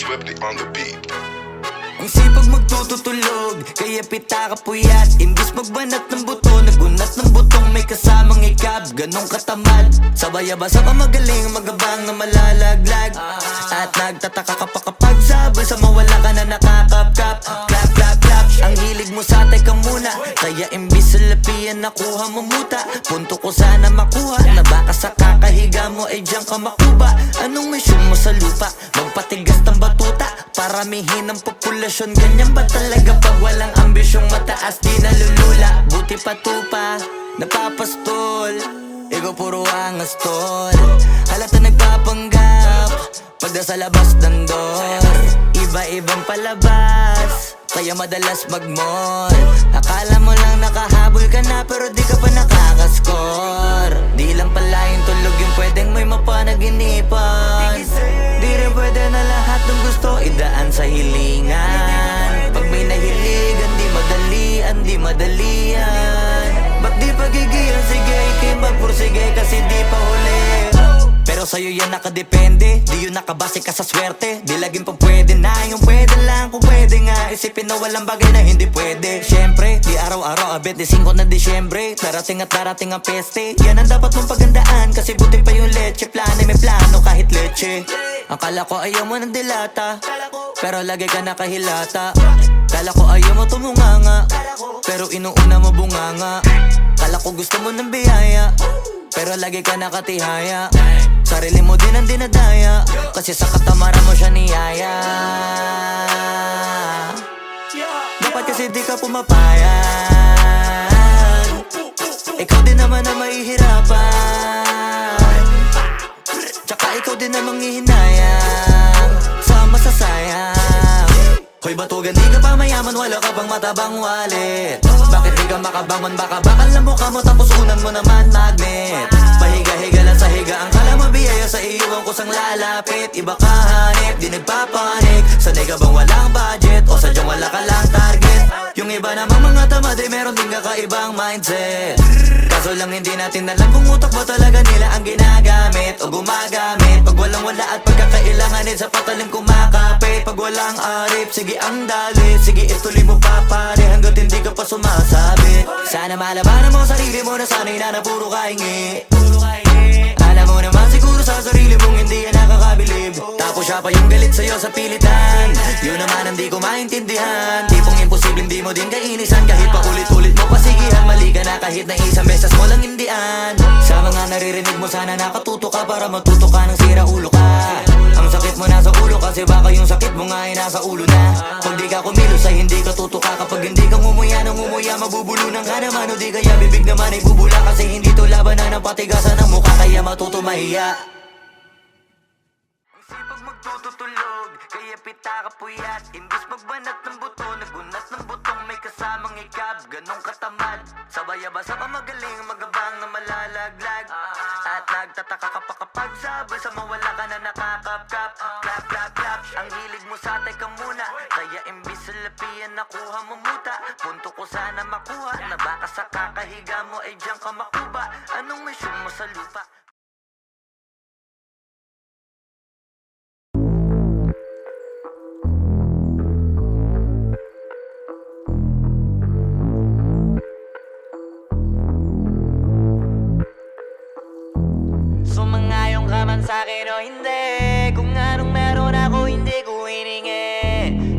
Swifty on the beat. Ang sipag magtututulog, kaya pita ka puyat. Imbis magbanat ng buto, nagunat ng butong may kasamang ikab. Ganong katamad, sabay-abasa pa magaling, magabang na malalaglag. At nagtataka ka pa kapag sabay sa mawala ka na nakakapkap. Clap, clap, clap, ang hilig mo sa teka muna. Kaya imbis sa lapian nakuha mo muta. Punto ko sana makuha, na baka sa kakahiga mo ay diyan ka makuba. Anong mission mo sa lupa? Magpatigas ng batuta, paramihin ang populasyon. Ganyan ba talaga pag walang ambisyong mataas? Di nalulula, buti patupa, napapastol. Ikaw puro angas tol, halata nagpapanggap pagda sa labas ng door. Iba-ibang palabas, kaya madalas mag-mall. Akala mo lang nakahabol ka na, pero di ka pa nakakascore. Di lang pala yung tulog yung pwedeng may mapanaginipan. Di rin pwede na lahat ng gusto idaan sa hilingan. Pag may nahiligan, di madalian. Ba't di pagigilan? Sige, ikay magpursige kasi di pa huli. Pero sa'yo yan nakadepende, di yun nakabase ka sa swerte. Di laging pa pwede na, yung pwede lang kung pwede nga. Isipin na walang bagay na hindi pwede. Siyempre, di araw-araw, 25 na Disyembre. Darating at darating ang peste, yan ang dapat mong pagandaan. Kasi buti pa yung leche, plano may plano kahit leche. Akala ko ayaw mo ng dilata, pero lagi ka nakahilata. Kala ko ayaw mo tumunganga, pero inuuna mo bunganga. Kala ko gusto mo ng biyaya, pero lagi ka nakatihaya. Sarili mo din ang dinadaya, kasi sa katamaran mo siya niyaya. Dapat kasi di ka pumapayag, ikaw din naman ang mahihirapan. Tsaka ikaw din namang hihinayang sa masasayang. Hoy batugan, di ka pa mayaman, wala ka pang matabang wallet. Bakit di ka makabangon? Baka bakal na mukha mo tapos unan mo naman magnet. Pahiga-higa lang sa higa, ang kala mo biyaya sa iyo ang kusang lalapit. Iba ka hanip, di nagpapanik. Sanay ka bang walang budget o sadyang wala ka lang target? Yung iba namang mga tamad ay meron din kakaibang mindset. Kaso lang hindi natin alam kung utak ba talaga nila ang ginagamit o gumagamit. Pag walang wala at pagkakailanganin sa patalim kumakapit. Pag walang arip, sige ang dali, sige ituloy mo pa pare hanggat hindi ka pa sumasabi. Sana malabanan mo sarili mo na sanay na puro kahingi. Alam mo naman siguro sa sarili mong hindi yan nakakabilib. Tapos siya pa yung galit sa'yo sa pilitan. Yun naman ang di ko maintindihan. Tipong imposibleng di mo din kainisan. Kahit pa ulit-ulit mo pasigihan, mali ka na kahit na isang beses mo lang hindian. Sa mga naririnig mo sana nakatuto ka para matuto ka ng sira ulo ka. Ang sakit mo nasa ulo kasi baka yung sakit mo nga ay nasa ulo na. Kung di ka kumilos ay hindi ka tutuka. Kapag hindi ka ngumuya ng ngumuya, mabubulunan ka naman. O di kaya bibig naman ay bubula, kasi hindi to labanan ng patigasan ng mukha, kaya matuto mahiya. Ang sipag magtututulog, kaya pita ka puyat. Imbis magbanat ng buto, nagunat ng butong may kasamang ikab. Ganong katamad, sabay-abasa pa magaling, magabang na malalaglag. At nagtataka ka pa kapag sabay sa mawala ka na nakakapkap. Clap, clap, clap, ang hilig mo sa teka muna. Kaya imbis sa lapian nakuha mo muta. Punto ko sana makuha, na baka sa kakahiga mo ay diyan ka makuba. Anong mission mo sa lupa? Sumangayong ka man sa'kin o hindi, kung anong meron ako hindi ko hiningi.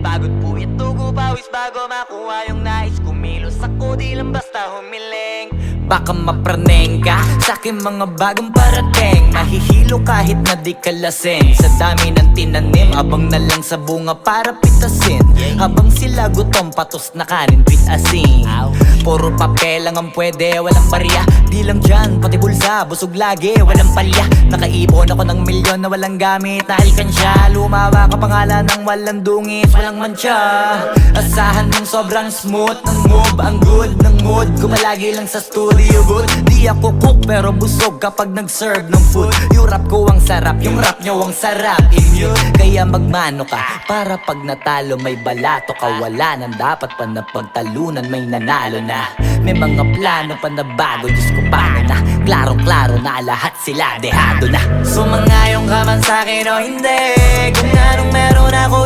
Pagod po ito ko pawis bago makuha yung nais. Kumilos ako di lang basta humiling. Baka mapraneng ka sa'kin mga bagong parating. Mahihilo kahit na di ka lasing. Sa dami ng tinanim, abang na lang sa bunga para pitasin. Habang sila gutom, patos na kanin, bit asin. Puro papel lang ang pwede, walang barya. Di lang dyan, pati bulsa, busog lagi, walang palya. Nakaipon ako ng milyon na walang gamit na alkansya. Lumawa ka pangalan ng walang dungis, walang mancha. Asahan mong sobrang smooth ng move, ang good ng mood. Kumalagi lang sa studio booth. Di ako cook pero busog kapag nag-serve ng food. Yung rap ko ang sarap, yung rap nyo ang sarap. Immune, kaya magmano ka para pag natalo may balato ka. Wala nang dapat pa na pagtalunan, may nanalo na. May mga plano pa na bago, Diyos ko paano na. Klarong-klaro na lahat sila dehado na. Sumangayong ka man sa'kin o hindi, kung anong meron ako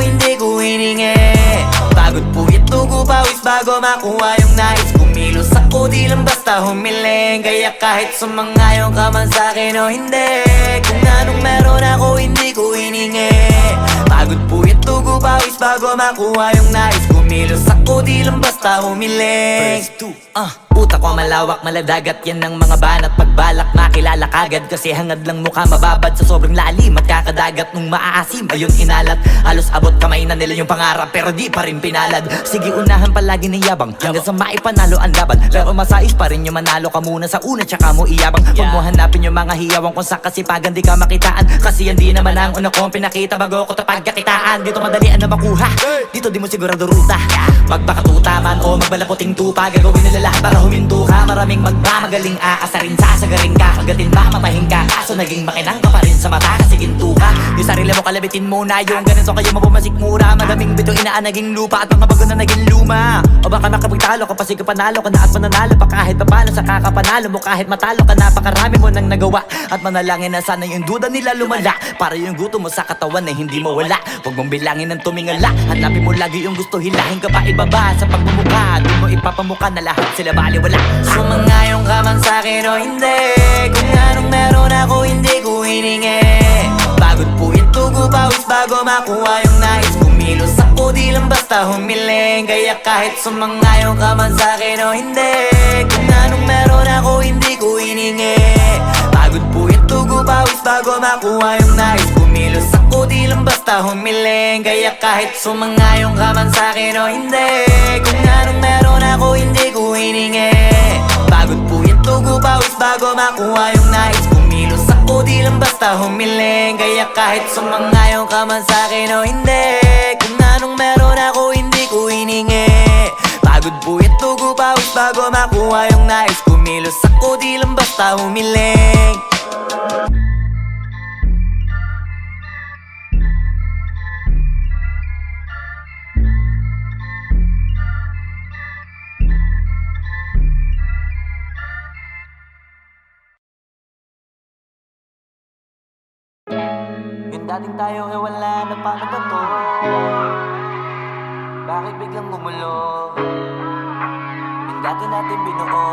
tugo pawis bago makuha yung nais. Kumilos ako di lang basta humiling, kaya kahit sumangayon ka man sa'kin o hindi, kung anong meron ako hindi ko hiningi. Pagod puyat tugo pawis bago makuha yung nais. Kumilos ako di lang basta humiling. Utak ko malawak, maladagat yan ng mga banat. Pagbalak makilala kagad kasi hangad lang mukha mababad sa sobrang lalim at kakadagat nung maaasim. Ayun inalat, halos abot kamay na nila yung pangarap pero di pa rin pinalad. Sige unahan palagi ng yabang hanggang sa maipanalo ang laban. Pero masais pa rin yung manalo ka muna sa una tsaka mo iyabang. Huwag mo hanapin yung mga hiyawang kung sa kasipagan di ka makitaan. Kasi yan di naman ang una kong pinakita bago ko tapagkakitaan. Dito madalian na makuha, dito di mo sigurado ruta. Magbakatuta man o magbalaputing tupa, gagawin nila lahat para huminto ka. Maraming magmamagaling aasarin, sasagaring ka, kagatin ba matahing ka. Kaso naging makinang ka pa rin sa mata kasi ginto ka. Yung sarili mo kalabitin muna, yung ganito kayo mapumasik mura. Madaming bito inaan naging lupa at mga bago na naging luma. O baka makapagtalo ka pa sige panalo ka na at mananalo pa kahit papalo sa kakapanalo mo. Kahit matalo ka napakarami mo nang nagawa at manalangin na sana yung duda nila lumala para yung gutom mo sa katawan na hindi mawala. Huwag mong bilangin ng tumingala, hanapin mo lagi yung gusto, hilahin ka pa ibaba sa pagmumukha. Doon mo ipapamuka na lahat sila baliwala. Sumangayon ka man sa'kin o hindi, kung anong meron ako hindi ko hiningi. Pagod puyat tugo pawis bago makuha yung nais. Kumilos ako di lang basta humiling, kaya kahit sumangayon ka man sa'kin o hindi, kung anong meron ako hindi ko hiningi. Pagod puyat tugo pawis bago makuha yung nais. Kumilos ako di lang basta humiling, kaya kahit sumangayon ka man sa'kin o hindi, kung anong meron ako hindi ko hiningi. Pagod puyat tugo pawis bago makuha yung nais. Kumilos ako di lang basta humiling, kaya kahit sumangayon ka man sa'kin o hindi, kung anong meron ako hindi ko hiningi. Pagod puyat tugo pawis bago makuha yung nais. Kumilos ako di lang basta humiling. Yung dating tayo wala na paano ba to? Bakit biglang gumulo? Yung dati natin binuo,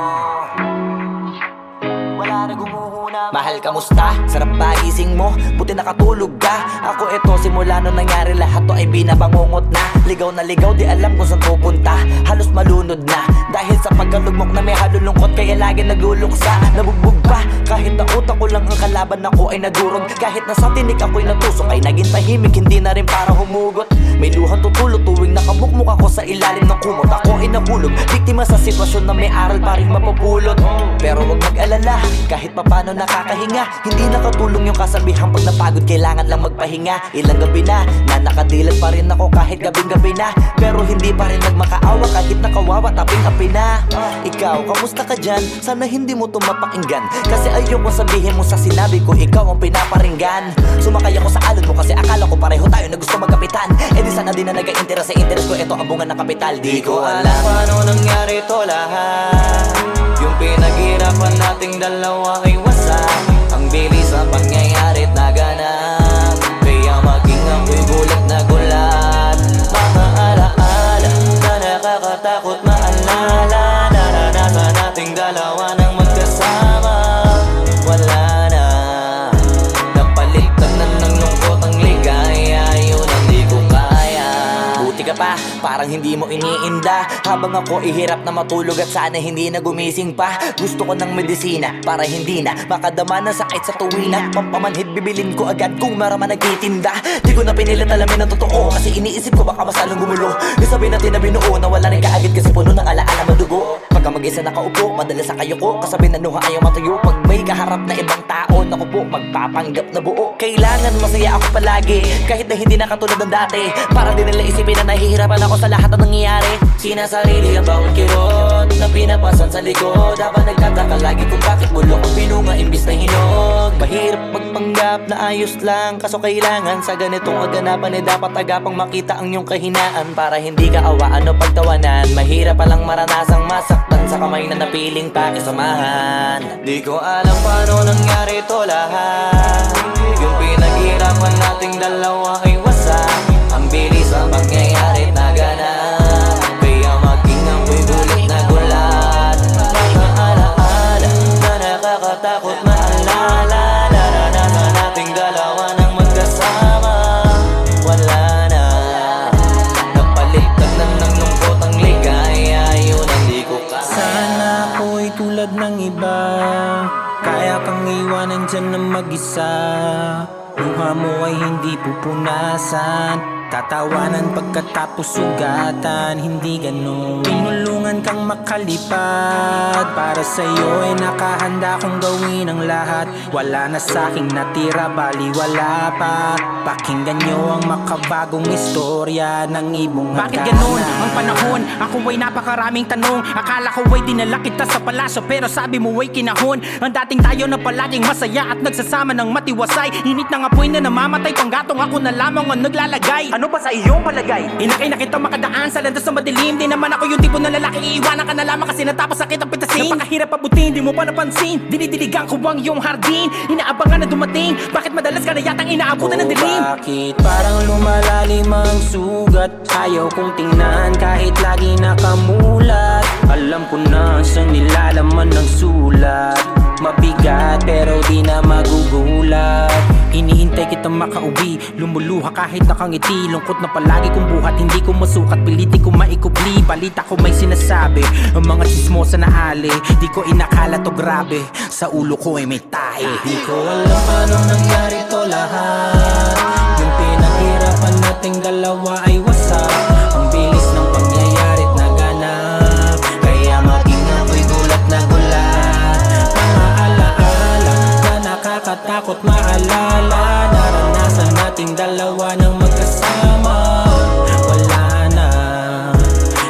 wala na gumuhuna. Mahal, kamusta? Sarap ba gising mo? Buti nakatulog ka. Ako eto simula nung nangyari lahat to ay binabangungot na. Ligaw na ligaw di alam kung saan pupunta. Halos malunod na dahil sa pagkalugmok na may halulungkot, kaya lagi nagluluksa. Nabugbog pa kahit na utak ko lang ang kalaban, ako ay nagurog. Kahit nasa tinik ako'y natusok ay naging tahimik, hindi na rin para humugot. May luhang tutulo tuwing nakabukmuk ako sa ilalim ng kumot. Ako ay nahulog, biktima sa sitwasyon na may aral pa rin mapupulot. Pero wag mag-alala, kahit papano nakakahinga. Hindi nakatulong yung kasabihang pag napagod kailangan lang magpahinga. Ilang gabi na nakadilat pa rin ako kahit gabing-gabi na, pero hindi pa rin nagmakaawa kahit nakawawa taping-api na. Ikaw, kamusta ka dyan? Sana hindi mo to mapakinggan, kasi ayoko sabihin mo sa sinabi ko ikaw ang pinaparinggan. Sumakay ako sa alon mo kasi akala ko pareho tayo na gusto magkapitan. Eh di sana din na nag-interes sa interes ko, ito ang bunga ng kapital. Di ko alam paano nangyari to lahat. Yung pinaghirapan nating dalawa ay wasak. Ang bilis sa pangyayari't naganap, kaya maging ako'y gulat na gulat. Mga alaala na nakakatakot maalala, naranasan nating dalawa nang magkasama. Wala na, napalitan na ng lungkot ang ligaya. Yun ang di ko kaya. Buti ka pa, parang hindi mo iniinda. Habang ako ihirap na matulog at sana hindi na gumising pa. Gusto ko ng medisina para hindi na makadama ng sakit sa tuwina. Pampamanhid bibilin ko agad kung maraman nagtitinda. Di ko na pinilit alamin ang totoo, kasi iniisip ko baka masalong gumulo. Isabi natin na binuo na wala rin kaagad kasi puno ng alaala madugo. Pagka mag-isa nakaupo, madalas sa kayo ko, kasabi na nuha ayaw matuyo. Pag may kaharap na ibang tao, naku po, magpapanggap na buo. Kailangan masaya ako palagi, kahit na hindi na katulad ng dati. Para din nila isipin na nahihirapan ako sa lahat ng nangyayari. Sinasarili ang bawat kirot na pinapasan sa likod, habang nagtataka lagi kung bakit bulok ang pinunga imbis na hinog. Mahirap magpanggap na ayos lang, kaso kailangan sa ganitong kaganapan dapat agapang makita ang iyong kahinaan para hindi ka awaan o pagtawanan. Mahirap palang maranasang masaktan sa kamay na napiling pakisamahan. Di ko alam paano nangyari to lahat. Yung pinaghirapan nating dalawa ay wasak. Ang bilis ang pangyayari't naganap, minsan na mag-isa. Luha mo ay hindi pupunasan, tatawanan pagkatapos sugatan. Hindi ganon, tinulungan kang makalipad. Para sa'yo ay nakahanda kong gawin ang lahat. Wala na sa'king natira, baliwala pa. Pakinggan nyo ang makabagong istorya ng ibong Bakit ganon ang panahon? Ako ay napakaraming tanong. Akala ko ay dinala kita sa palasyo, pero sabi mo ay kinahon. Ang dating tayo na palaging masaya at nagsasama ng matiwasay. Init ng apoy na namamatay, panggatong ako na lamang ang naglalagay. Ano ba sa iyong palagay? Inakay na kita makadaan sa landas na madilim. Di naman ako yung tipo na lalaki, iiwanan ka na lamang kasi natapos sakit ang pitasin. Napakahirap abutin, di mo pa napansin. Dinidiligan ko ang iyong hardin, inaabangan na dumating. Bakit madalas ka na yatang inaabutan ng dilim? Bakit parang lumalalim ang sugat? Ayaw kong tingnan kahit lagi nakamulat. Alam ko na sa nilalaman ng sulat. Mabigat pero di na magugulat. Hinihintay kitang makauwi, lumuluha kahit nakangiti. Lungkot na palagi kong buhat, hindi ko masukat, piliti ko maikubli. Balita ko may sinasabi, ang mga chismosa na ali. Di ko inakala to grabe, sa ulo ko ay may tahi. Di ko alam paano nangyari to lahat. Yung pinaghirapan nating dalawa ay wasak. Ang bilis ng pangyayari't naganap, kaya maging ako'y gulat na gulat. Mga alaala na nakakatakot maalala. Naranasan nating dalawa ng magkasama. Wala na,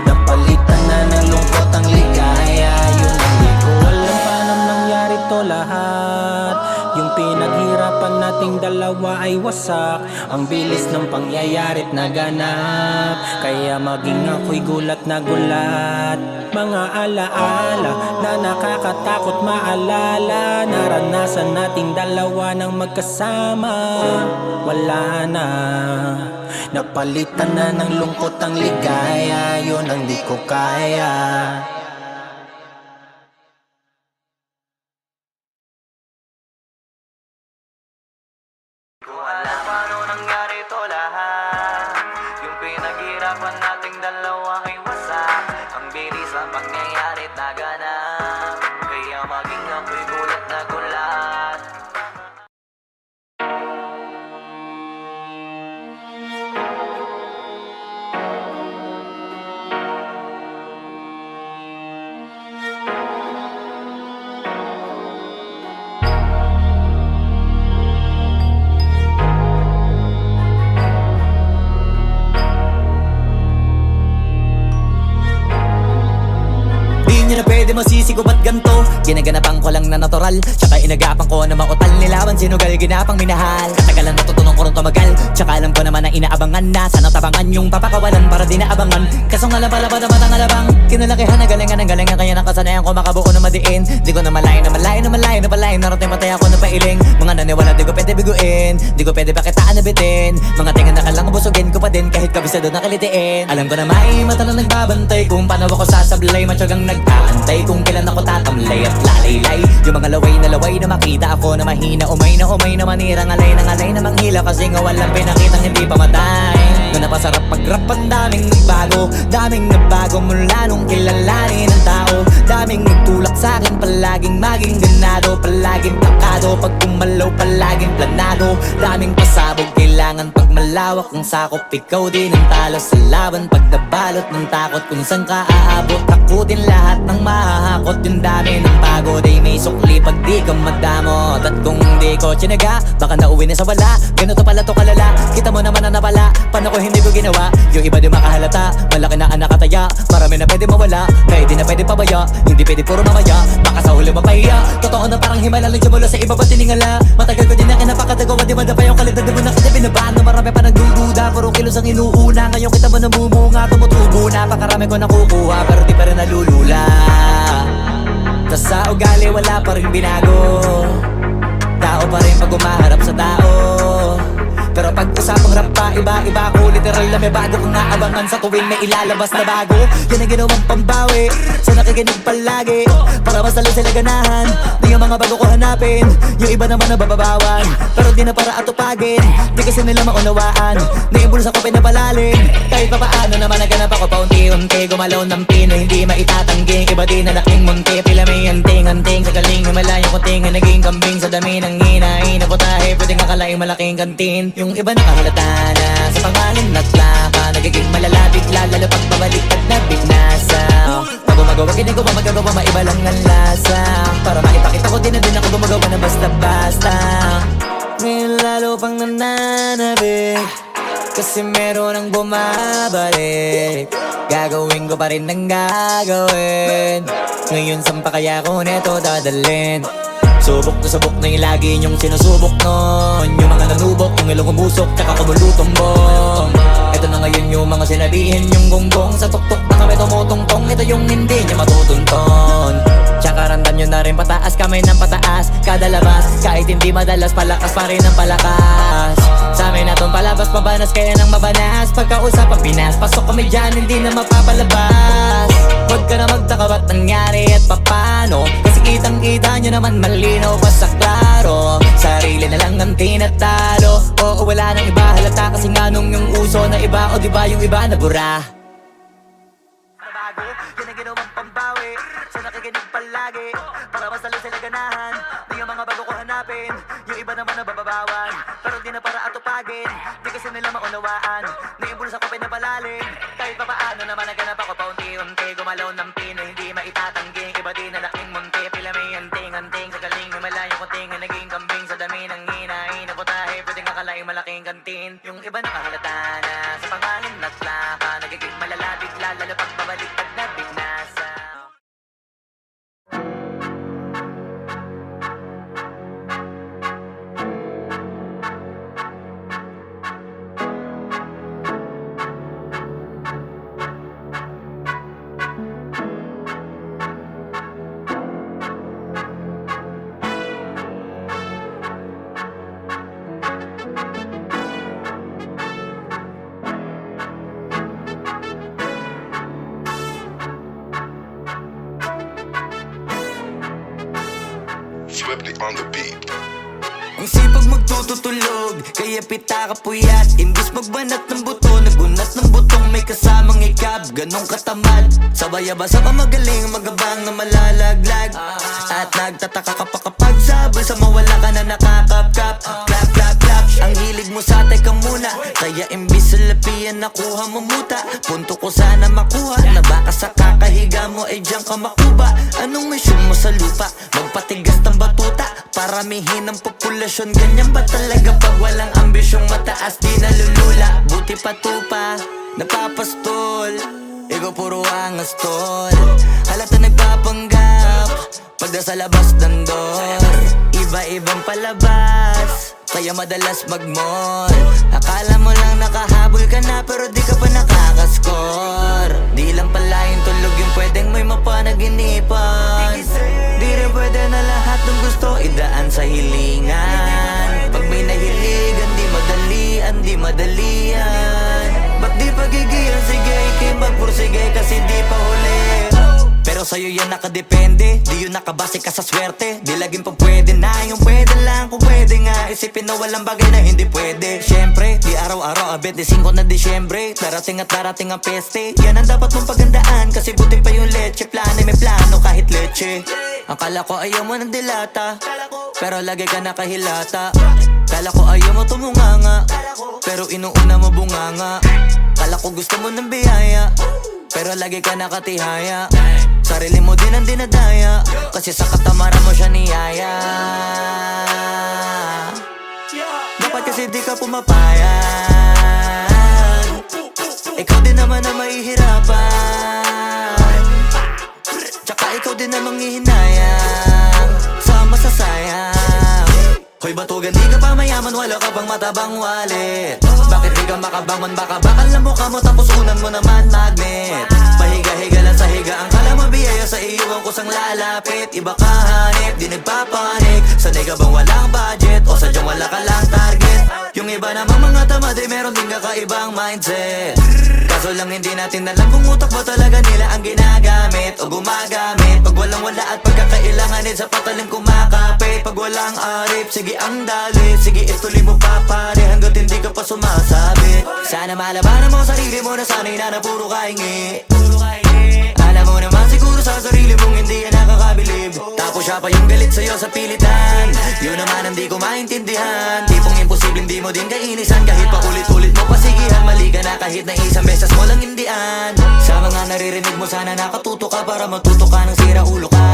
napalitan na ng lungkot ang ligaya. Yun ang di ko alam paano nangyari to lahat. Yung pinaghirapan nating dalawa ay wasak. Ang bilis ng pangyayari't naganap, kaya maging ako'y gulat na gulat. Mga alaala na nakakatakot maalala. Naranasan nating dalawa ng magkasama. Wala na, napalitan na ng lungkot ang ligaya. Yun ang di ko kaya. Kung alam paano nangyari to lahat. Yung pinaghirapan nating dalawa ay wasak. Ang bilis ang pangyayari't naganap, kaya maging ako'y gulat na gulat. Di nyo na pwede masisig ba't ganto? Ginaganapan ko lang na natural, tsaka inagapan ko na mautal. Nilaban sinugal, ginapang minahal. Katagalan natutunan ko rin tumagal, tsaka alam ko naman na inaabangan na. Sana tabangan yung papakawalan para di naabangan. Kasong alam pala ba naman ang alabang kinalakihan na galingan ng galingan, kaya nakasanayan ko makabuo na madiin. Di ko na malayo na malayo na malayo na palayo. Narating matay ako na pailing. Mga naniwala di ko pwede biguin, di ko pwede bakitaan na bitin. Mga tinga na kalang busugin ko pa din kahit kabisado na kalitiin. Alam ko na may mata na nagbabantay kung paano ako sasablay. Matyagang nag-aantay kung kailan ako tatamlay at lalaylay. Yung mga laway na makita ako na mahina. Umay na manirang alay na manghila. Kasi nga walang pinakitang hindi pamatay. Na napasarap mag-rap, ang daming nagbago mula nung kilalanin ang tao. Daming nagtulak sa'kin, palaging maging ganado. Palaging plakado, pag kumalaw palaging planado. Daming pasabog, kailangan pag malawak ang sakop. Ikaw din ang talo sa laban, pag nabalot ng takot. Kung saan ka aabot, takutin lahat ng mahahakot. Yung dami ng pagod ay may sukli pag di ka madamot. At kung di ko tsinaga, baka nauwi na sa wala. Ganito pala to kalala, kita mo naman na napala. Paano ko hindi ko ginawa, yung iba di makahalata. Malaki na ang nakataya, marami na pwede mawala. Kaya di na pwede pabaya, hindi pwede puro mamaya. Baka sa huli mapahiya, totoo na parang himala lang siya mula sa iba ba tiningala. Matagal ko din na kinapakatagawa, di madapa yung kalidad. Di mo na kita binabaan na marami pa nagdududa. Puro kilos ang inuuna, ngayon kita mo namumunga. Tumutubo na, pakarami ko nakukuha, pero di pa rin nalulula. Tas sa ugali wala pa rin binago. Tao pa rin pag umaharap sa tao. Pero pag usapang rap pa, iba-iba kulit literal na may bago kang aabangan sa tuwing may ilalabas na bago. Yan ang ginawang pambawi sa nakikinig palagi, para mas lalo sila ganahan. Di ang mga bago ko hanapin, yung iba naman nabababawan, pero di na para atupagin. Di kasi nila maunawaan, naimbulsa ko pinapalalim. Kahit pa paano naman naganap ako paunti-unti, gumalaw ng pino, hindi maitatanggi. Iba din na laking munti, pila may anting-anting. Sa galing may malayong kunting, naging kambing sa dami ng hinahin na putahe. Pwedeng akalaing malaking kantin, yung iba nakahalata na sa pangalan at laka. Nagiging malalapit lalo pag babaliktad na bignasa. Pag gumagawa ginagawa magagawa, maiba lang ang lasa. Para maipakita ko din na din ako gumagawa na basta-basta. Ngayon lalo pang nananabik, kasi meron ang bumabalik. Gagawin ko pa rin ang gagawin. Ngayon saan pa kaya ko neto dadalhin? Subok na yung lagi niyong sinusubok nun. Yung mga nanubok, yung ilong umusok, tsaka kumulutong bong. Ito na ngayon yung mga sinabihin yung gonggong. Sa tuktok na kami tumutungtong, ito yung hindi niya matutunton. Tsaka ramdam nyo na rin pataas, kamay ng pataas kada labas, kahit hindi madalas, palakas pa rin ang palakas. Sa amin na tong palabas, pabanas kaya nang mabanas. Pagkausap ang Pinas, pasok kami dyan, hindi na mapapalabas. Huwag ka na magtaka ba't nangyari at papano, kasi kitang-kita nyo naman malinaw pa sa klaro. Sarili na lang ang tinatalo, oo wala nang iba halata, kasi nga nung yung uso na iba, o diba yung iba na bura. Yan ang ginawang pambawi sa nakikinig palagi, para mas lalo sila ganahan. Di ang mga bago ko hanapin, yung iba naman nabababawan, pero di na para atupagin. Di kasi nila maunawaan, naimbulsa ko pinapalalim. Kahit pa paano naman naganap ako paunti-unti, gumalaw ng pino, hindi maitatanggi. Iba din na laking munti, pila may anting-anting. Sa galing may malayong kunting, naging kambing sa dami ng hinahin na putahe. Pwedeng akalaing malaking kantin, yung iba nakahalata na sa pangalan at laka. Nagiging malalapit lalo pag babaliktad na bignasa. Swiftly on the beat. Ang sipag magtututulog, kaya pita ka puyat. Imbis magbanat ng buto, nagunat ng butong may kasamang ikab. Ganong katamad, sabay-abasa pa magaling, magabang na malalaglag. At nagtataka ka pa kapag sabol sa mawala ka na nakakapkap. Clap, clap, clap, ang hilig mo sa teka muna, kaya imbis sa lapian nakuha mo muta. Punto ko sana makuha, na baka sa kakahiga mo ay diyan ka makuba. Anong mission mo sa lupa? Magpatigas ng batuta, paramihin ang populasyon. Ganyan ba talaga pag walang ambisyong mataas? Di nalulula, buti patupa, napapastol. Ikaw puro angas tol, halata nagpapanggap pagda sa labas ng door. Iba-ibang palabas, kaya madalas mag-mall. Akala mo lang nakahabol ka na, pero di ka pa nakakascore. Di lang pala yung tulog yung pwedeng may mapanaginipan. Di rin pwede na lahat ng gusto idaan sa hilingan. Pag may nahiligan, di madalian. Ba't di pagigilan, sige, ikipagpursige kasi di pa huli. Pero sa'yo yan nakadepende, di yun nakabase ka sa swerte. Di laging pag pwede na, yung pwede lang kung pwede nga. Isipin na walang bagay na hindi pwede. Siyempre, di araw-araw, 25 na Disyembre. Darating at darating ang peste, yan ang dapat mong pagandaan. Kasi buti pa yung leche, plano may plano kahit leche. Akala ko ayaw mo ng dilata, pero lagi ka nakahilata. Kala ko ayaw mo tumunganga, pero inuuna mo bunganga. Kala ko gusto mo ng biyaya, pero lagi ka nakatihaya. Sarili mo din ang dinadaya, kasi sa katamaran mo siya niyaya. Dapat kasi di ka pumapayan, ikaw din naman ang mahihirapan. Tsaka ikaw din ang manghihinayang sa masasayang. Hoy batugan, di ka pa mayaman, wala ka pang matabang wallet. Bakit di ka makabangon, baka bakal na mukha mo, tapos unan mo naman magnet. Pahiga-higa lang sa higaan, kala mabiyaya sa iyo ang kusang lalapit. Iba ka hanip, di nagpapanik, sanay ka bang walang budget, o sadyang wala ka lang target? Yung iba namang mga tamad ay meron din kakaibang mindset. Kaso lang hindi natin alam kung utak ba talaga nila ang ginagamit o gumagamit. Pag walang wala at pagkakailanganin sa patalim kumakapit. Pag walang arip, sige ang dali, sige ituloy mo pa pare hanggat hindi ka pa sumasabit. Sana malabanan mo sarili mo na sanay na puro kahingi. Alam mo naman siguro sa sarili mong hindi yan nakakabilib. Tapos siya pa yung galit sa'yo sa pilitan. Yun naman ang di ko maintindihan. Tipong imposibleng di mo din kainisan. Kahit pa ulit-ulit mo pasigihan, mali ka na kahit na isang beses mo lang hindian. Sa mga naririnig mo sana nakatuto ka para matuto ka ng sira ulo ka.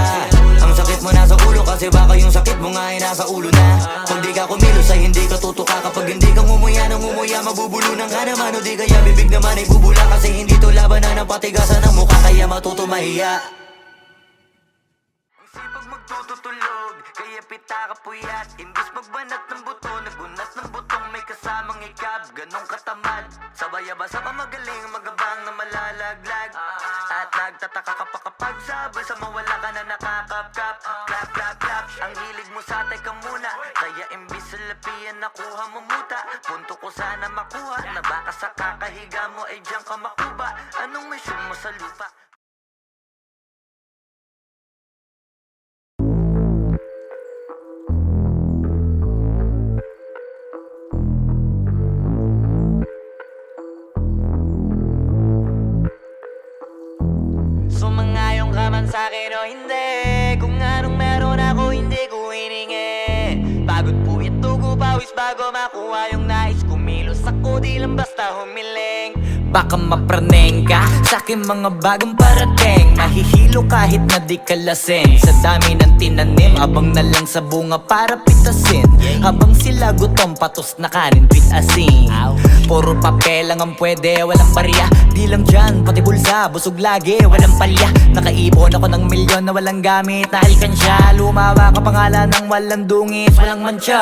Ang sakit mo nasa ulo kasi baka yung sakit mo nga ay nasa ulo na. Kung di ka kumilos ay hindi ka tutuka. Kapag hindi ka ngumuya ng ngumuya, mabubulunan ka naman. O di kaya bibig naman ay bubula. Kasi hindi to labanan ng patigasan ng mukha, kaya matuto mahiya. Ang sipag magtututulog, kaya pita ka puyat. Imbis magbanat ng buto, nagunat ng butong may kasamang ikab. Ganong katamad, sabay-abasa pa magaling, magabang na malalaglag. At nagtataka ka pa kapag sabay sa mawala ka na nakakapkap. Clap, clap, clap, ang hilig mo sa teka muna. Kaya imbis sa lapian nakuha mo muta. Punto ko sana makuha, na baka sa kakahiga mo ay diyan ka makuba. Anong mission mo sa lupa? Sumangayong ka man sa'kin o hindi. Kung anong meron ako hindi ko hiningi. Pagod po ito ko pawis bago makuha yung nais. Kumilos ako di lang basta humiling. Baka mapraneng ka sa aking mga bagong parating. Mahihilo kahit na di ka lasing. Sa dami ng tinanim, abang na lang sa bunga para pitasin. Habang sila gutom, patos na kanin with asin. Puro papel lang ang pwede, walang barya. Di lang dyan, pati bulsa, busog lagi, walang palya. Nakaipon ako ng milyon na walang gamit na alkansya. Lumawa ka pangalan ng walang dungis, walang mancha.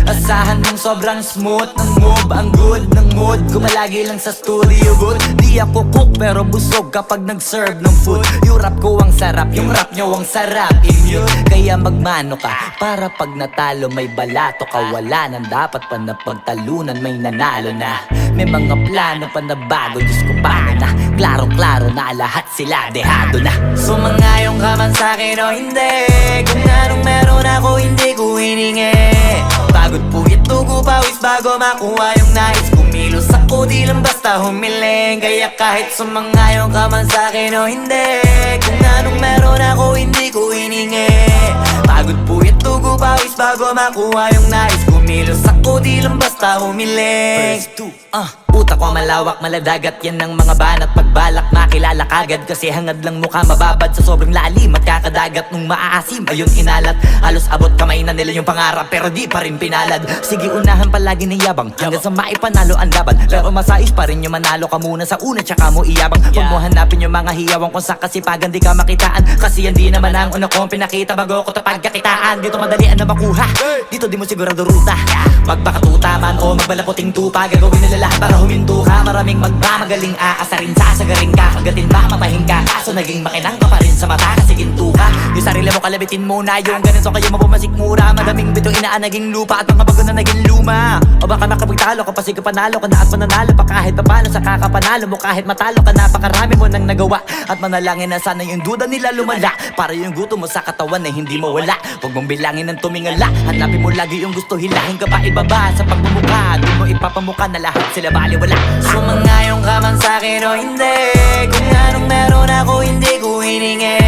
Asahan mong sobrang smooth ng move, ang good ng mood. Gumalagi lang sa studio good. Di ako cook pero busog kapag nag-serve ng food. Yung rap ko ang sarap, yung rap nyo ang sarap. Immune, kaya magmano ka para pag natalo may balato ka. Wala nang dapat pa na pagtalunan, may nanalo na. May mga plano pa na bago, Diyos ko paano na. Klarong-klaro na lahat sila dehado na. Sumangayong ka man sa'kin o hindi. Kung anong meron ako hindi ko hiningi. Pagod po ito ko pawis bago makuha yung nais. Kumilos ako di lang basta humiling. Kaya kahit sumangayong ka man sa'kin o hindi. Kung anong meron ako hindi ko hiningi. Pagod po ito ko pawis bago makuha yung nais. Kumilos ako di lang basta humiling. Utak ko malawak, maladagat yan ng mga banat. Pagbalak makilala kagad kasi hangad lang mukha mababad sa sobrang lalim at kakadagat nung maaasim. Ayun inalat, halos abot kamay na nila yung pangarap pero di pa rin pinalad. Sige unahan palagi ng yabang hanggang sa maipanalo ang laban. Pero masais pa rin yung manalo ka muna sa una tsaka mo iyabang. Huwag mo hanapin yung mga hiyawang kung sa kasipagan di ka makitaan. Kasi yan di naman ang una kong pinakita bago ko tapagkakitaan. Dito madalian na makuha, dito di mo sigurado ruta. Magpakatuta man o magbalaputing tupa, gagawin nila lahat para huminto ka. Maraming magmamagaling aasarin, sasagarin ka. Kagatin ba matahin ka, kaso naging makinang ka pa rin sa mata kasi ginto ka. Yung sarili mo kalabitin muna, yung ganito kayo mapumasik mura. Madaming bito inaan naging lupa at mga bago na naging luma. O baka makapagtalo ka pa sige panalo ka na at mananalo pa kahit papano sa kakapanalo mo. Kahit matalo ka napakarami mo nang nagawa at manalangin na sana yung duda nila lumala. Para yung gutom mo sa katawan na hindi mawala. Huwag mong bilangin ng tumingala, hanapin mo lagi yung gusto, hilahin ka pa ibaba sa pagmumukha. Di mo ipapamukha na lahat sila baliwala. Sumangayong ka man sa'kin o hindi. Kung anong meron ako hindi ko hiningi.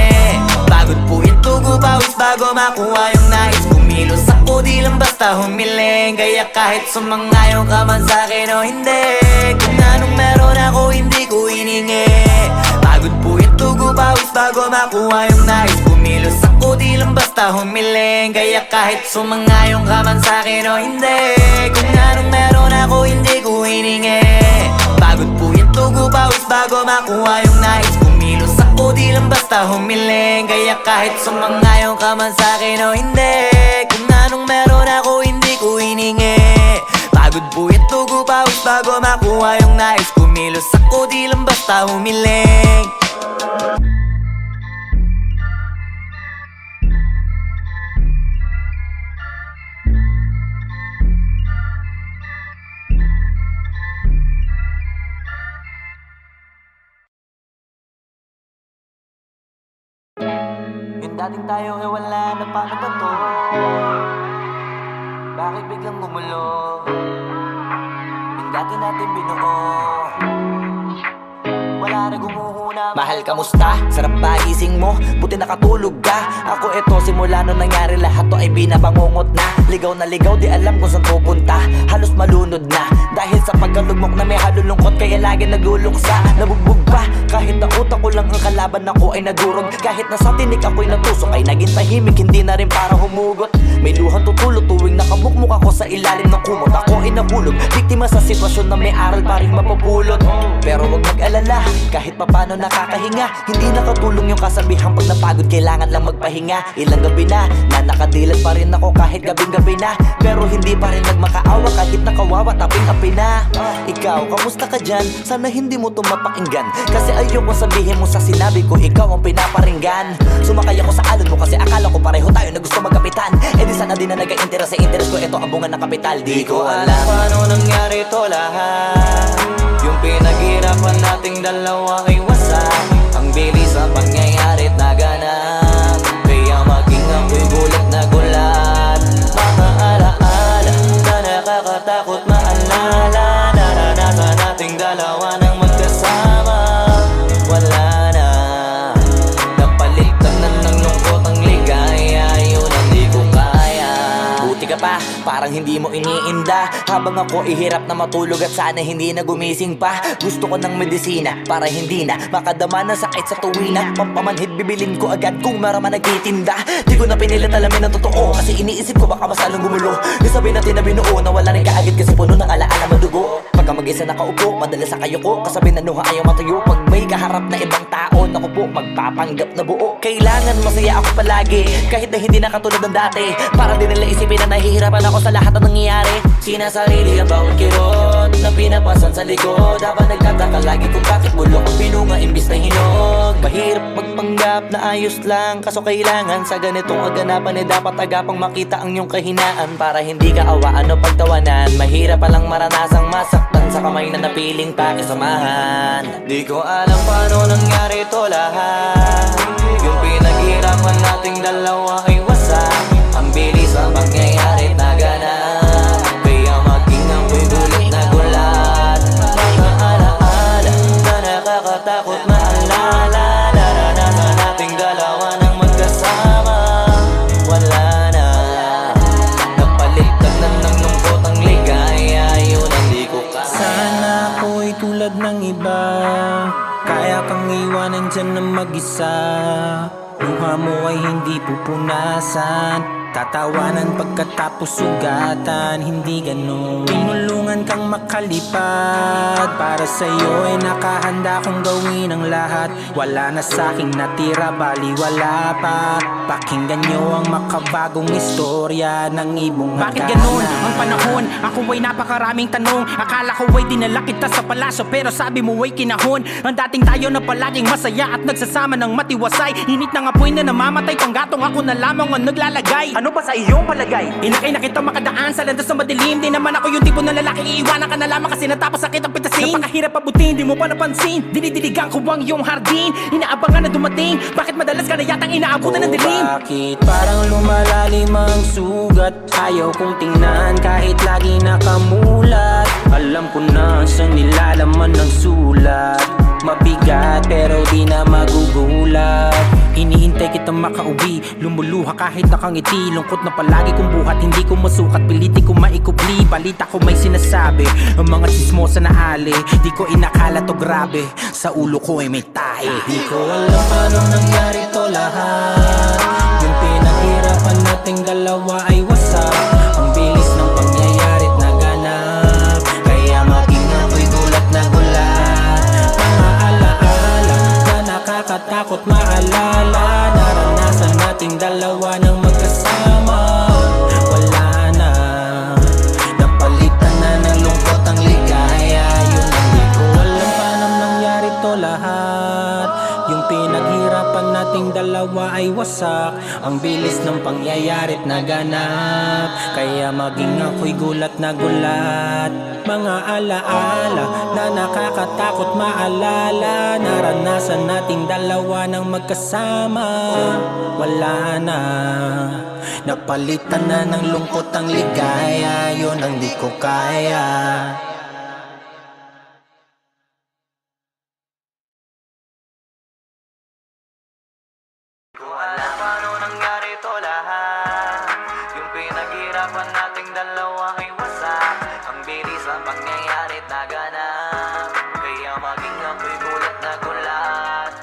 Pagod po ito ko pawis bago makuha yung nais. Kumilos ako di lang basta humiling. Kaya kahit sumangayong ka man sa'kin o hindi. Kung anong meron ako hindi ko hiningi. Pagod po ito ko pawis bago makuha yung nais. Kumilos ako di lang basta humiling. Kaya kahit sumangayong ka man sa'kin o hindi. Kung anong meron ako hindi ko hiningi. Pagod po ito ko pawis bago makuha yung nais. Kumilos ako di lang basta humiling. Kaya kahit sumangayong ka man sa'kin o hindi. Kung anong meron ako hindi ko hiningi. Pagod po ito ko pawis bago makuha yung nais. Kumilos ako di lang basta humiling. dating tayo ay wala na, paano ba to? Bakit biglang gumulo? Yung dati natin binuo, wala na gumuhuna. Mahal, kamusta? Sarap ba gising mo? Buti nakatulog ka. Ako eto, simula nung nangyari lahat to ay binabangungot na. Ligaw na ligaw, di alam kung saan pupunta. Halos malunod na dahil sa pagkalugmok na may halulungkot, kaya lagi nagluluksa. Nabugbog pa, kahit na utak ko lang ang kalaban ako ay nagurog. Kahit na sa tinik ako'y natusok ay naging tahimik, hindi na rin para humugot. May luhang tutulog tuwing nakabukmuk ako sa ilalim ng kumot. Ako ay nahulog, biktima sa sitwasyon na may aral pa rin mapupulot. Pero wag mag-alala, kahit papano nakakahinga. Hindi nakatulong yung kasabihan, pag napagod kailangan lang magpahinga. Ilang gabi na nakadilat pa rin ako kahit gabing-gabi na. Pero hindi pa rin nagmakaawa kahit nakawawa, taping-api na. Ikaw, kamusta ka dyan? Sana hindi mo to mapakinggan, kasi ayoko sabihin mo sa sinabi ko ikaw ang pinaparinggan. Sumakay ako sa alon mo kasi akala ko pareho tayo na gusto magkapitan. Eh di sana din na nag-interest sa interest ko, ito ang bunga ng kapital. Di ko alam paano nangyari to lahat. Yung pinaghirapan nating dalawa ay wasak. Ang bilis ang pangyayari't naganap, kaya maging ako'y gulat na gulat. Mga alaala na nakakatakot maalala, naranasan nating dalawa nang magkasama. Wala na, napalitan na ng lungkot ang ligaya, yun ang di ko kaya. Buti ka pa, parang hindi mo iniinda, habang ako ihirap na matulog at sana hindi na gumising pa. Gusto ko ng medisina para hindi na makadama ng sakit sa tuwina. Pampamanhid bibilin ko agad kung maraman nagtitinda. Di ko na pinilit alamin ang totoo, kasi iniisip ko baka masalong gumulo. Isabi natin na binuo na wala rin kaagad kasi puno ng alaala madugo. Pagka mag-isa nakaupo, madalas sa kayo ko, kasabi na nuha ayaw matayo. Pag may kaharap na ibang tao, naku po, magpapanggap na buo. Kailangan masaya ako palagi, kahit na hindi na katulad ng dati. Para din nila isipin na nahihirapan ako sa lahat ng nangyayari. Sinasarili ang bawat kirot na pinapasan sa likod, habang nagtataka lagi kung bakit bulok ang pinunga imbis na hinog. Mahirap magpanggap na ayos lang, kaso kailangan sa ganitong aganapan eh dapat agapang makita ang iyong kahinaan, para hindi ka awaan o pagtawanan. Mahirap palang maranasang masaktan sa kamay na napiling pakisamahan. Di ko alam paano nangyari to lahat. Yung pinaghirapan nating dalawa ay wasak. Ang bilis ang pangyayari't naganap, kaya maging ako'y gulat na gulat. Mga alaala na nakakatakot maalala, naranasan nating dalawa nang magkasama. Wala na, napalitan na ng lungkot ang ligaya, yun ang di ko kaya. Sana ako'y tulad ng iba, kaya kang iwanan dyan na mag-isa. Luha mo ay hindi pupunasan, tatawanan pagkatapos sugatan, hindi ganun. Tinulungan kang makalipad, para sa'yo ay nakahanda kong gawin ang lahat. Wala na sa'king natira, bali wala pa. Pakinggan nyo ang makabagong istorya ng ibong hagana. Bakit ganun ang panahon? Ako ay napakaraming tanong. Akala ko ay dinala kita sa palasyo, pero sabi mo ay kinahon. Ang dating tayo na palaging masaya at nagsasama ng matiwasay. Init ng apoy na namamatay, panggatong ako na lamang ang naglalagay. Ano ba sa iyong palagay? Inakay na kita makadaan sa landas na madilim. Di naman ako yung tipo na lalaki, iiwanan ka na lamang kasi natapos sakit ang pitasin. Napakahirap abutin, di mo pa napansin. Dinidiligan ko ang iyong hardin, inaabangan na dumating. Bakit madalas ka na yatang inaabutan ng dilim? Bakit parang lumalalim ang sugat? Ayaw kong tingnan kahit lagi nakamulat. Alam ko na sa nilalaman ng sulat. Mabigat pero di na magugulat. Hinihintay kitang makauwi, lumuluha kahit nakangiti. Lungkot na palagi kong buhat, hindi ko masukat, piliti ko maikubli. Balita ko may sinasabi, ang mga chismosa na ali. Di ko inakala to grabe, sa ulo ko ay may tahi. Di ko alam paano nangyari to lahat. Yung pinaghirapan nating dalawa ay wasak. Ang bilis ng pangyayari't naganap, kaya maging ako'y gulat na gulat. Mga alaala na nakakatakot maalala, naranasan nating dalawa ng magkasama. Wala na, napalitan na ng lungkot ang ligaya. Yun ang di ko alam paano nangyari to lahat. Yung pinaghirapan nating dalawa ay wasak. Ang bilis ng pangyayari't naganap, kaya maging ako'y gulat na gulat. Mga alaala na nakakatakot maalala. Naranasan nating dalawa ng magkasama. Wala na, napalitan na ng lungkot ang ligaya. Yun ang di ko kaya. Ko alam paano nangyari to lahat. Yung pinaghirapan nating dalawa ay wasak. Ang bilis ang pagngayari't naganap. Kaya maging ako'y gulat na gulat.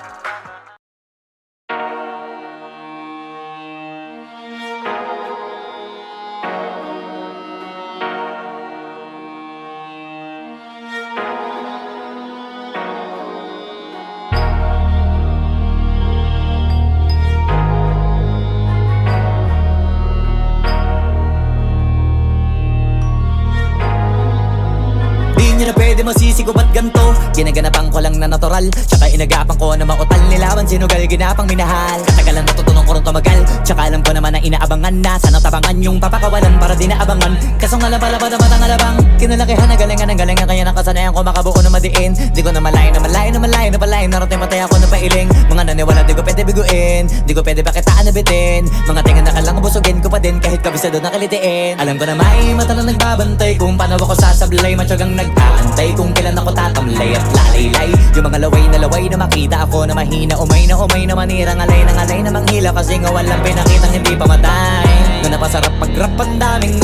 Di nyo na pwede masisi ko ba't ganto. Ginaganapan ko lang na natural, tsaka inagapan ko na mautal. Nilawan sinugal, ginapang minahal. Katagalan natutunan ko rin tumagal, tsaka alam ko naman na inaabangan na. Sana tabangan yung papakawalan para di naabangan. Kaso nga labad ang matang alabang kinalakihan na galingan ng galingan. Kaya nakasanayan ko makabuo na madiin. Di ko na malayo na malayo na malayo na palayo. Narating matay ako na pailing. Mga naniwala di ko pwede biguin, di ko pwede pakitaan na bitin. Mga tingan na kalang busugin ko pa din kahit kabisado na kalitiin. Alam ko na may mata na nagbabantay kung paano ako sasablay. Matyagang nag-aantay kung kailan ako tatamlay at lalaylay. Yung mga laway na makita ako na mahina. Umay na manirang alay na manghila. Kasi nga walang pinakitang hindi pamatay. Na napasarap pag-rap ang daming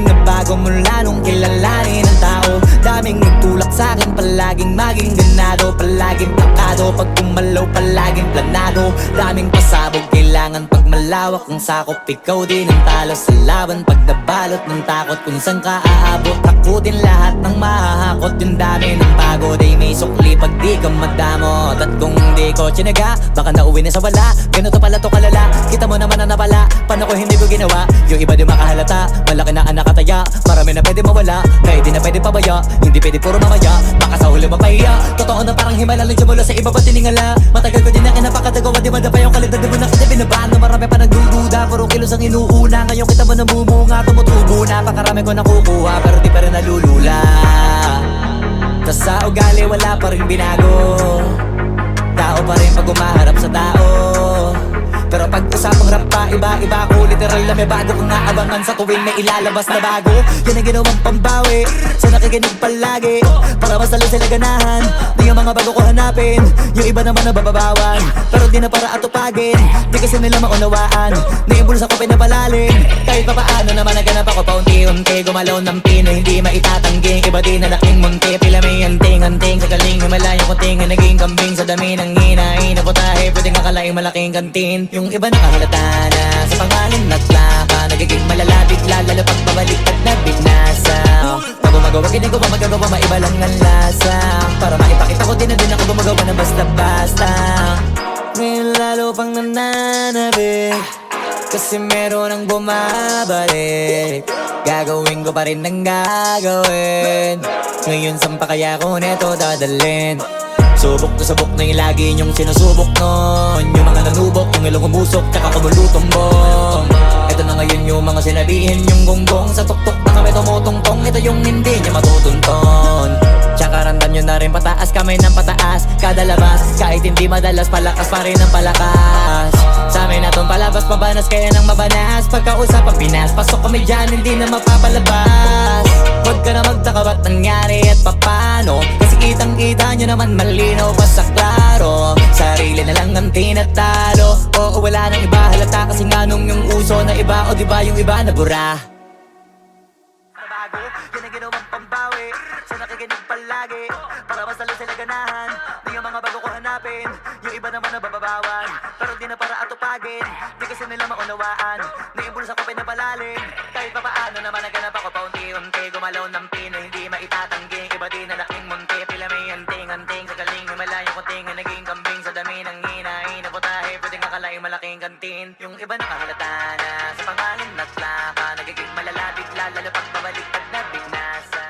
nagbago mula nung kilalanin ng tao. Daming nagtulak sa'kin, palaging maging ganado. Palaging plakado, pag kumalaw palaging planado. Daming pasabog, kailangan pag malawak ang sakop. Ikaw din ang talo sa laban pag nabalot ng takot. Kung saan ka aabot, ako din lahat ng mahahakot. Yung dami ng pagod ay may sukli pag di ka madamot. At kung di ko tsinaga, baka nauwi na sa wala. Ganito pala to kalala, kita mo naman na napala. Paano ko hindi ko ginawa, yung iba di makahalata. Malaki na ang nakataya, marami na pwede mawala. Kaya di na pwede pabaya, hindi pwede puro mamaya. Baka sa huli mapahiya, totoo na parang himala lang siya mula sa iba ba tiningala. Matagal ko din na kinapakatagawa, di madapa yung kalidad. Di mo na kita binabaan, marami pa nagdududa. Puro kilos ang inuuna, ngayon kita mo namumunga. Tumutubo na, pakarami ko nakukuha, pero di pa rin nalulula. Tas sa ugali wala pa rin binago. Tao pa rin pag umaharap sa tao. Pero pag usapang rap pa, iba-iba ko. Literal na may bago kong naabangan sa tuwing may ilalabas na bago. Yan ang ginawang pambawi sa nakikinig palagi, para mas lalo sila ganahan. Di ang mga bago ko hanapin, yung iba naman nabababawan. Pero di na para atupagin, di kasi nila maunawaan. Naimbulsa ko pinapalalim, kahit pa paano naman naganap ako paunti-unti. Gumalaw ng pino, hindi maitatangging. Iba din na laking munti, pila may anting-anting. Sa galing himalayo ko tingin, naging kambing. Sa dami ng hinahin na putahe, pwedeng akalaing malaking kantin. Yung iba nakahalata na sa pangalan at laka. Nagiging malala bigla, lalo pag babalik at nabinasa. Pag gumagawa, ginagawa, magagawa, maiba lang ang lasa. Para maipakita ko din na din ako gumagawa na basta-basta. Ngayon lalo pang nananabik, kasi meron ang bumabalik. Gagawin ko pa rin ang gagawin. Ngayon saan pa kaya ko neto dadalhin? Subok na yung lagi niyong sinusubok nun. Yung mga nanubok, yung ilong umusok, tsaka kumulutumbong. Ito na ngayon yung mga sinabihin yung gonggong. Sa tuktok na kami tumutungtong, ito yung hindi niya matutunton. Tsaka randam nyo na rin pataas, kamay ng pataas. Kada labas, kahit hindi madalas, palakas pa rin ang palakas. Sa amin na tong palabas, mabanas kaya nang mabanas. Pagkausap ang Pinas, pasok kami dyan, hindi na mapapalabas. Huwag ka na magtaka ba't nangyari at papano, kasi kitang-kita nyo naman malinaw pa sa klaro. Sarili na lang ang tinatalo. Oo, wala nang iba halata, kasi nga nung yung uso na iba. O diba yung iba na bura bago, yan ang ginawang pambawi sa nakikinig palagi, para mas lalo sila ganahan. Di yung mga bago ko hanapin, yung iba naman nabababawan. Pero di na para atupagin, di kasi nila maunawaan. Naimbulsa ko pinapalalim, kahit pa paano naman naganap ako paunti-unti. Gumalaw ng pino, hindi maitatangging. Iba din na laking munti, pila may anting-anting. Sa galing himalayo ko tingin, naging kambing. Sa dami ng hinahin na putahe, pwedeng akalaing malaking kantin. Yung iba nakahalata na sa pangalan at laka. Nagiging malala bigla, lalo pag babalik pag nabinasa.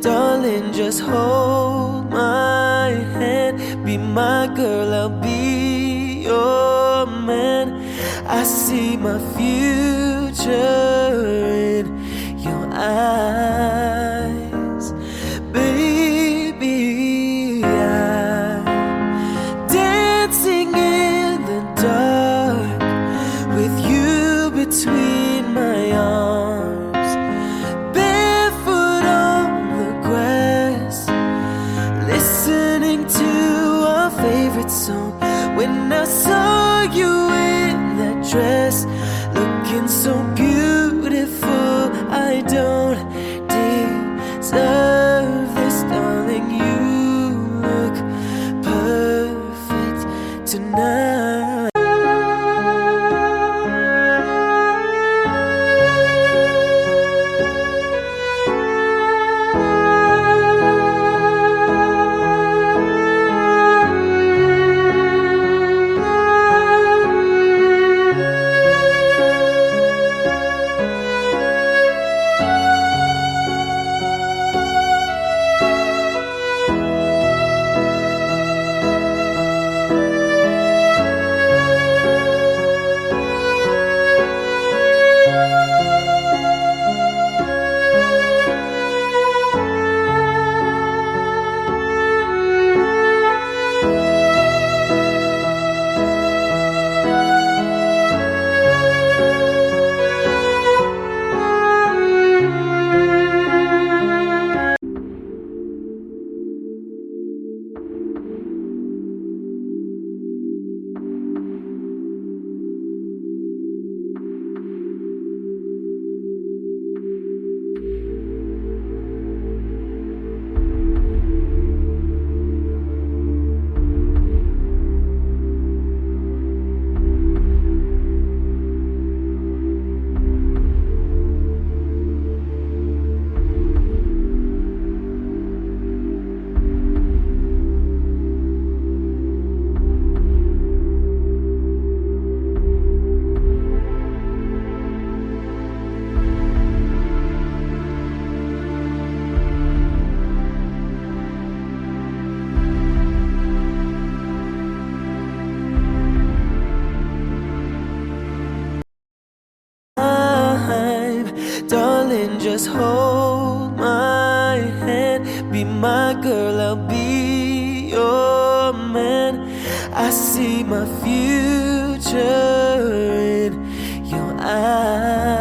Darling, just hold my hand. Be my girl, I'll be your man. I see my future in your eyes. Baby, I'm dancing in the dark with you between my arms, barefoot on the grass, listening to our favorite song. When I saw you in that dress, looking so beautiful, I don't deserve this, darling. You look perfect tonight. Darling, just hold my hand. Be my girl, I'll be your man. I see my future in your eyes.